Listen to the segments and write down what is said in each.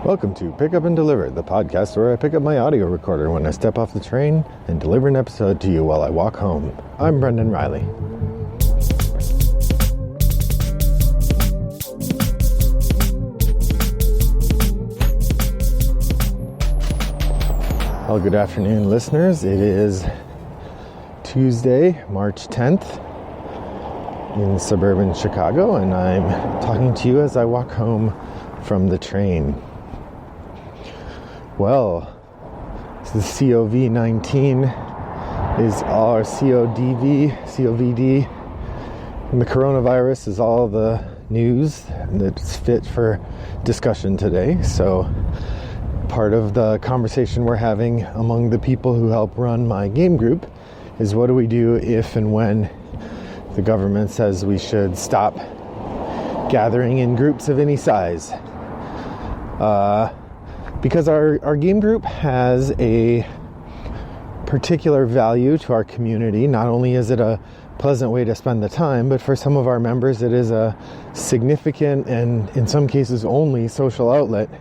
Welcome to Pick Up and Deliver, the podcast where I pick up my audio recorder when I step off the train and deliver an episode to you while I walk home. I'm Brendan Riley. Well, good afternoon, listeners. It is Tuesday, March 10th in suburban Chicago, and I'm talking to you as I walk home from the train. Well, the COVID-19 is our COVID, and the coronavirus is all the news that's fit for discussion today. So part of the conversation we're having among the people who help run my game group is what do we do if and when the government says we should stop gathering in groups of any size. Because our game group has a particular value to our community. Not only is it a pleasant way to spend the time, but for some of our members it is a significant and in some cases only social outlet.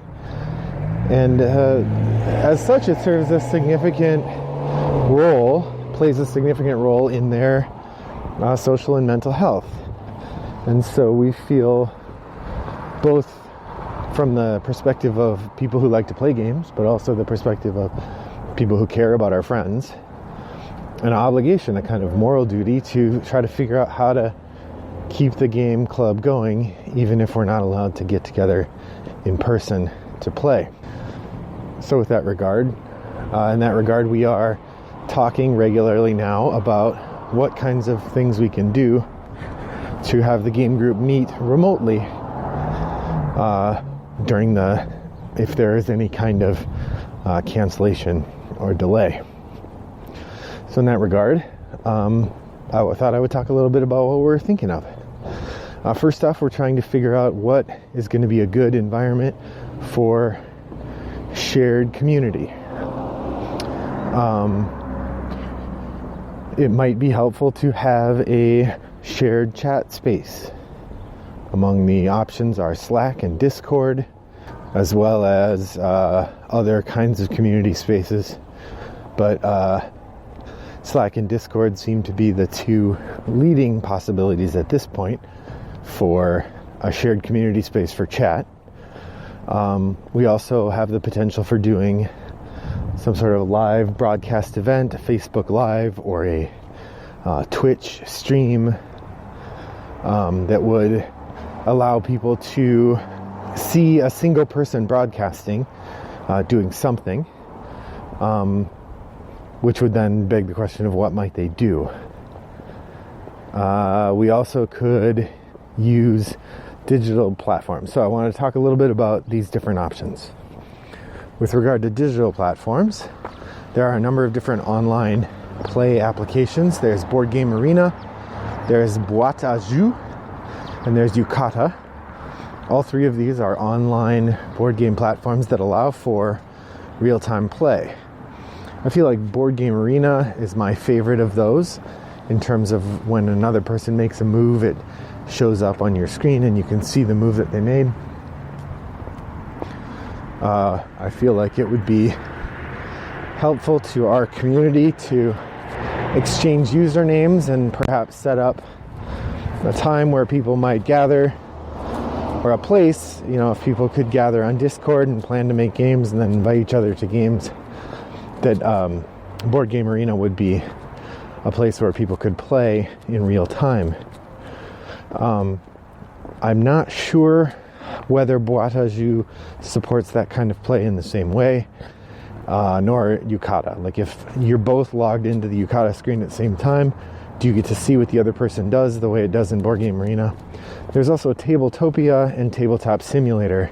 And as such, it serves a significant role, plays a significant role in their social and mental health. And so we feel, both from the perspective of people who like to play games, but also the perspective of people who care about our friends, an obligation, a kind of moral duty to try to figure out how to keep the game club going, even if we're not allowed to get together in person to play. So in that regard, we are talking regularly now about what kinds of things we can do to have the game group meet remotely if there is any kind of cancellation or delay. So in that regard, I thought I would talk a little bit about what we're thinking of. First off, we're trying to figure out what is going to be a good environment for shared community. It might be helpful to have a shared chat space. Among the options are Slack and Discord, as well as other kinds of community spaces. But Slack and Discord seem to be the two leading possibilities at this point for a shared community space for chat. We also have the potential for doing some sort of live broadcast event, a Facebook Live or a Twitch stream that would allow people to see a single person broadcasting, doing something, which would then beg the question of what might they do. We also could use digital platforms. So I want to talk a little bit about these different options. With regard to digital platforms, there are a number of different online play applications. There's Board Game Arena, there's Boîte à Jeux, and there's Yucata. All three of these are online board game platforms that allow for real-time play. I feel like Board Game Arena is my favorite of those in terms of when another person makes a move, it shows up on your screen and you can see the move that they made. I feel like it would be helpful to our community to exchange usernames and perhaps set up a time where people might gather, or a place, if people could gather on Discord and plan to make games and then invite each other to games, that Board Game Arena would be a place where people could play in real time. I'm not sure whether Boîte à Jeux supports that kind of play in the same way, nor Yucata. Like if you're both logged into the Yucata screen at the same time, do you get to see what the other person does the way it does in Board Game Arena? There's also Tabletopia and Tabletop Simulator,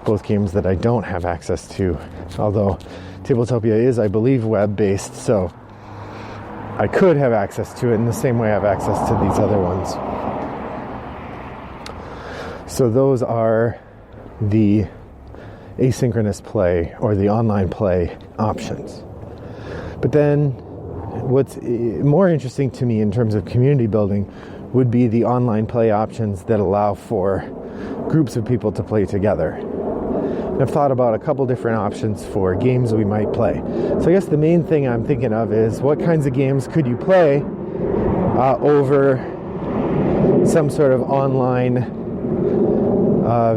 both games that I don't have access to, although Tabletopia is, I believe, web-based, so I could have access to it in the same way I have access to these other ones. So those are the asynchronous play or the online play options. But then what's more interesting to me in terms of community building would be the online play options that allow for groups of people to play together. I've thought about a couple different options for games we might play. So I guess the main thing I'm thinking of is what kinds of games could you play over some sort of online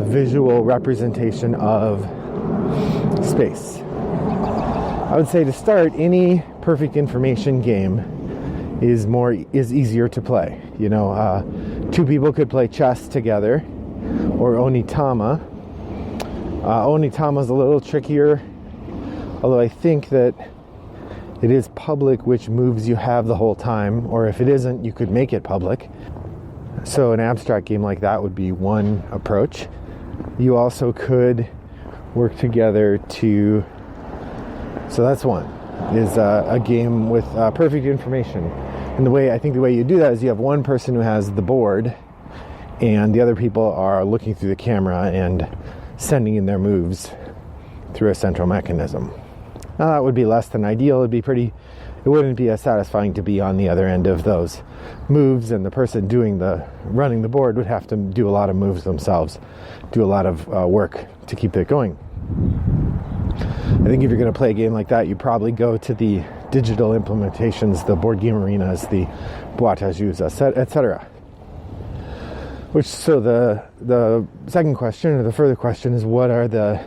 visual representation of space. I would say to start, any perfect information game is easier to play. Two people could play chess together, or Onitama. Onitama is a little trickier, although I think that it is public which moves you have the whole time, or if it isn't, you could make it public. So an abstract game like that would be one approach. You also could work together so that's one, is a game with perfect information. And the way you do that is you have one person who has the board, and the other people are looking through the camera and sending in their moves through a central mechanism. Now that would be less than ideal. It wouldn't be as satisfying to be on the other end of those moves, and the person running the board would have to do a lot of moves themselves, do a lot of work to keep it going. I think if you're going to play a game like that, you probably go to the digital implementations, the board game arenas, the boîte à jeux, etc. So the second question, or the further question, is what are the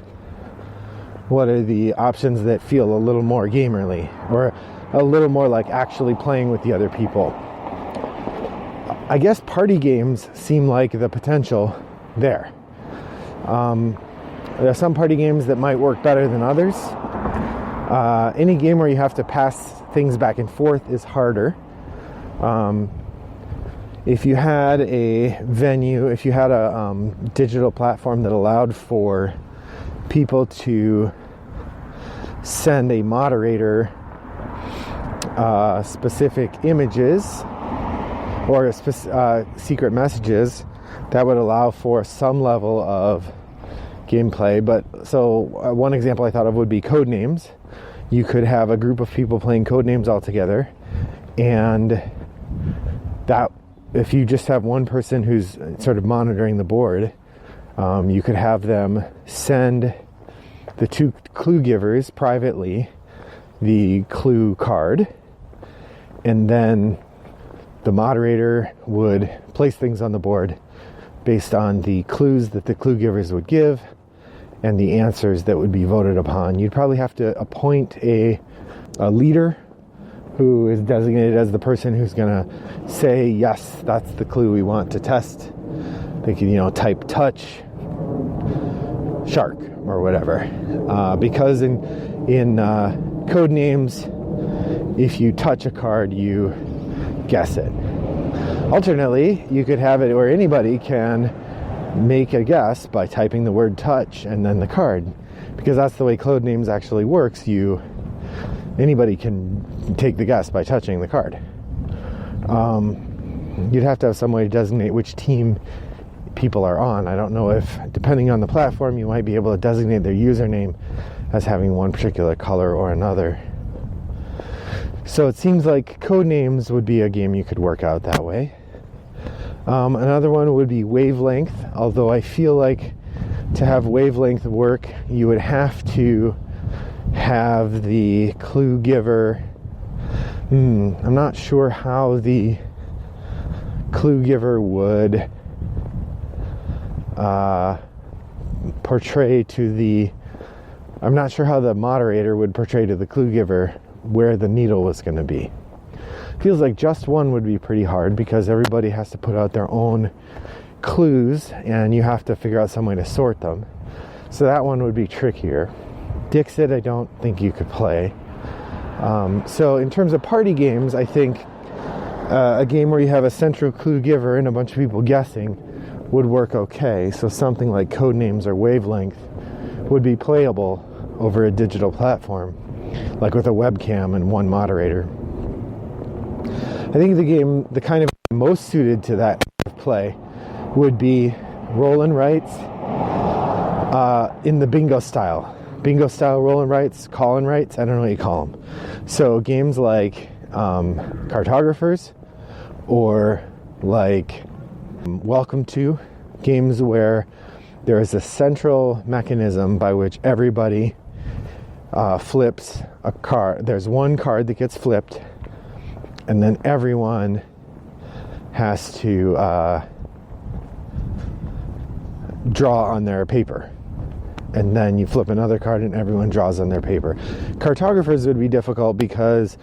options that feel a little more gamerly, or a little more like actually playing with the other people? I guess party games seem like the potential there. There are some party games that might work better than others. Any game where you have to pass things back and forth is harder. If you had a venue, if you had a digital platform that allowed for people to send a moderator specific images or secret messages, that would allow for some level of gameplay. One example I thought of would be Codenames. You could have a group of people playing Codenames all together, and that, if you just have one person who's sort of monitoring the board, you could have them send the two clue givers privately the clue card, and then the moderator would place things on the board based on the clues that the clue givers would give and the answers that would be voted upon. You'd probably have to appoint a leader who is designated as the person who's going to say, yes, that's the clue we want to test. They can, type touch shark or whatever. Because in Codenames, if you touch a card, you guess it. Alternately, you could have it where anybody can make a guess by typing the word touch and then the card. Because that's the way Codenames actually works. Anybody can take the guess by touching the card. You'd have to have some way to designate which team people are on. I don't know if, depending on the platform, you might be able to designate their username as having one particular color or another. So it seems like Codenames would be a game you could work out that way. Another one would be Wavelength, although I feel like to have Wavelength work, you would have to have the clue giver. I'm not sure how the clue giver would portray to the... I'm not sure how the moderator would portray to the clue giver where the needle was going to be. Feels like just one would be pretty hard because everybody has to put out their own clues and you have to figure out some way to sort them. So that one would be trickier. Dixit, I don't think you could play. So in terms of party games, I think a game where you have a central clue giver and a bunch of people guessing would work okay. So something like Codenames or Wavelength would be playable over a digital platform, like with a webcam and one moderator. I think the kind of most suited to that play would be roll and writes in the bingo style. Bingo style roll and writes, call and writes, I don't know what you call them. So games like Cartographers or like Welcome To, games where there is a central mechanism by which everybody flips a card. There's one card that gets flipped, and then everyone has to draw on their paper. And then you flip another card and everyone draws on their paper. Cartographers would be difficult because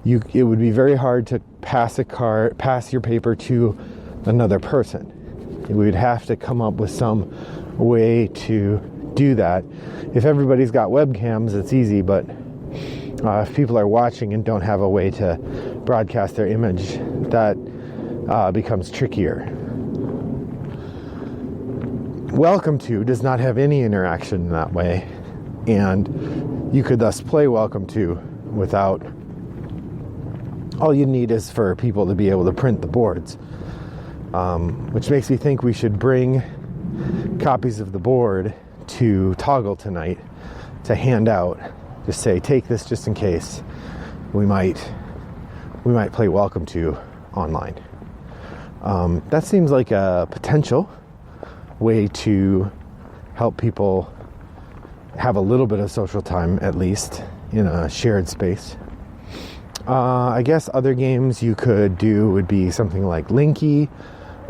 it would be very hard to pass your paper to another person. We would have to come up with some way to do that. If everybody's got webcams, it's easy, but if people are watching and don't have a way to broadcast their image, that becomes trickier. Welcome to does not have any interaction in that way, and you could thus play Welcome to without. All you need is for people to be able to print the boards, which makes me think we should bring copies of the board to Toggle tonight to hand out. Just say, take this just in case. We might play Welcome to online. That seems like a potential way to help people have a little bit of social time, at least in a shared space. I guess other games you could do would be something like Linky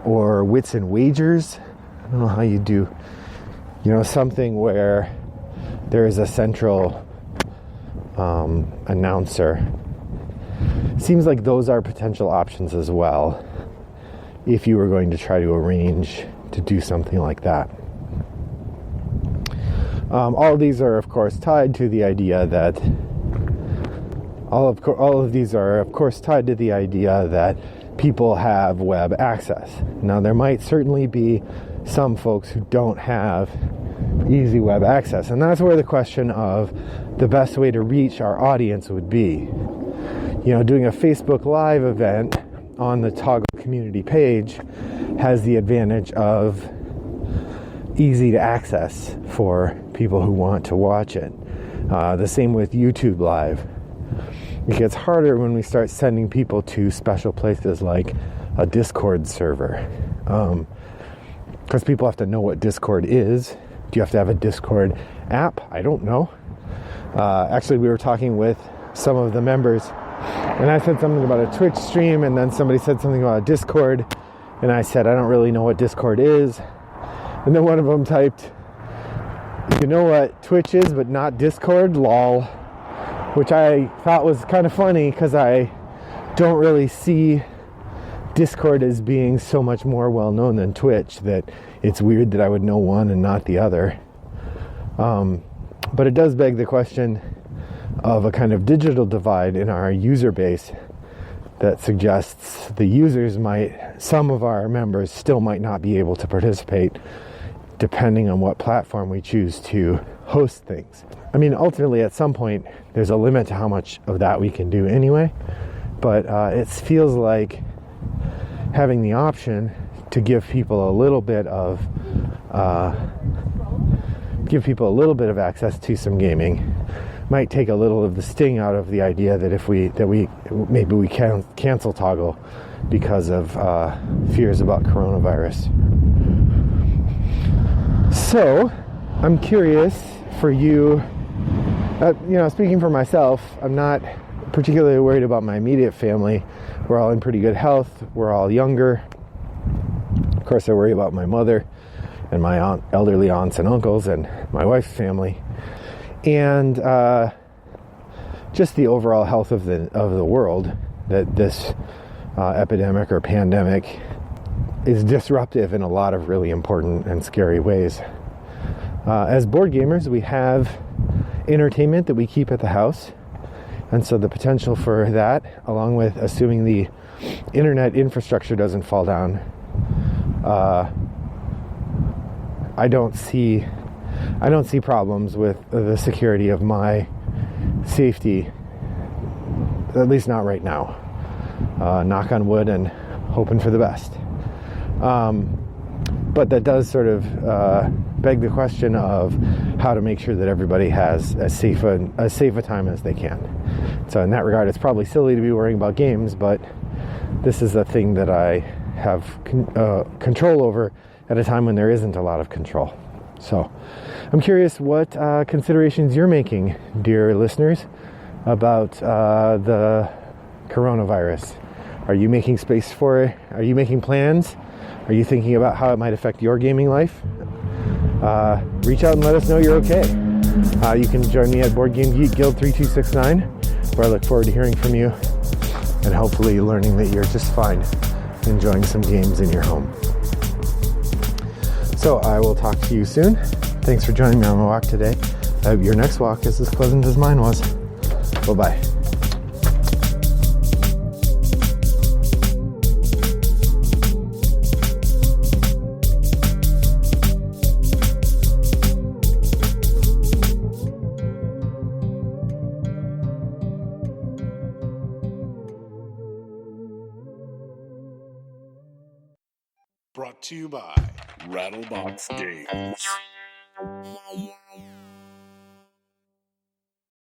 or Wits and Wagers. I don't know how you do, something where there is a central announcer. Seems like those are potential options as well if you were going to try to arrange to do something like that. All of these are, of course, tied to the idea that people have web access. Now, there might certainly be some folks who don't have easy web access, and that's where the question of the best way to reach our audience would be. Doing a Facebook Live event on the Toggle community page has the advantage of easy to access for people who want to watch it. The same with YouTube Live. It gets harder when we start sending people to special places like a Discord server, because people have to know what Discord is. Do you have to have a Discord app? I don't know. Actually, we were talking with some of the members, and I said something about a Twitch stream, and then somebody said something about a Discord, and I said, I don't really know what Discord is. And then one of them typed, you know what Twitch is, but not Discord, lol. Which I thought was kind of funny because I don't really see Discord as being so much more well-known than Twitch that it's weird that I would know one and not the other. But it does beg the question of a kind of digital divide in our user base that suggests some of our members still might not be able to participate depending on what platform we choose to host things. I mean, ultimately, at some point, there's a limit to how much of that we can do anyway, but it feels like having the option to give people a little bit of access to some gaming might take a little of the sting out of the idea that maybe we can cancel Toggle because of fears about coronavirus. So, I'm curious for you. Speaking for myself, I'm not particularly worried about my immediate family. We're all in pretty good health. We're all younger. Of course, I worry about my mother and my elderly aunts and uncles and my wife's family, and just the overall health of the world. That this epidemic or pandemic is disruptive in a lot of really important and scary ways. As board gamers, we have entertainment that we keep at the house, and so the potential for that, along with assuming the internet infrastructure doesn't fall down, I don't see problems with the security of my safety, at least not right now. Knock on wood and hoping for the best. But that does sort of beg the question of how to make sure that everybody has as safe a time as they can. So in that regard, it's probably silly to be worrying about games, but this is a thing that I have control over at a time when there isn't a lot of control. So I'm curious what considerations you're making, dear listeners, about the coronavirus. Are you making space for it? Are you making plans? Are you thinking about how it might affect your gaming life? Reach out and let us know you're okay. You can join me at Board Game Geek Guild 3269, where I look forward to hearing from you and hopefully learning that you're just fine enjoying some games in your home. So I will talk to you soon. Thanks for joining me on my walk today. I hope your next walk is as pleasant as mine was. Bye-bye. Brought to you by Rattlebox Games.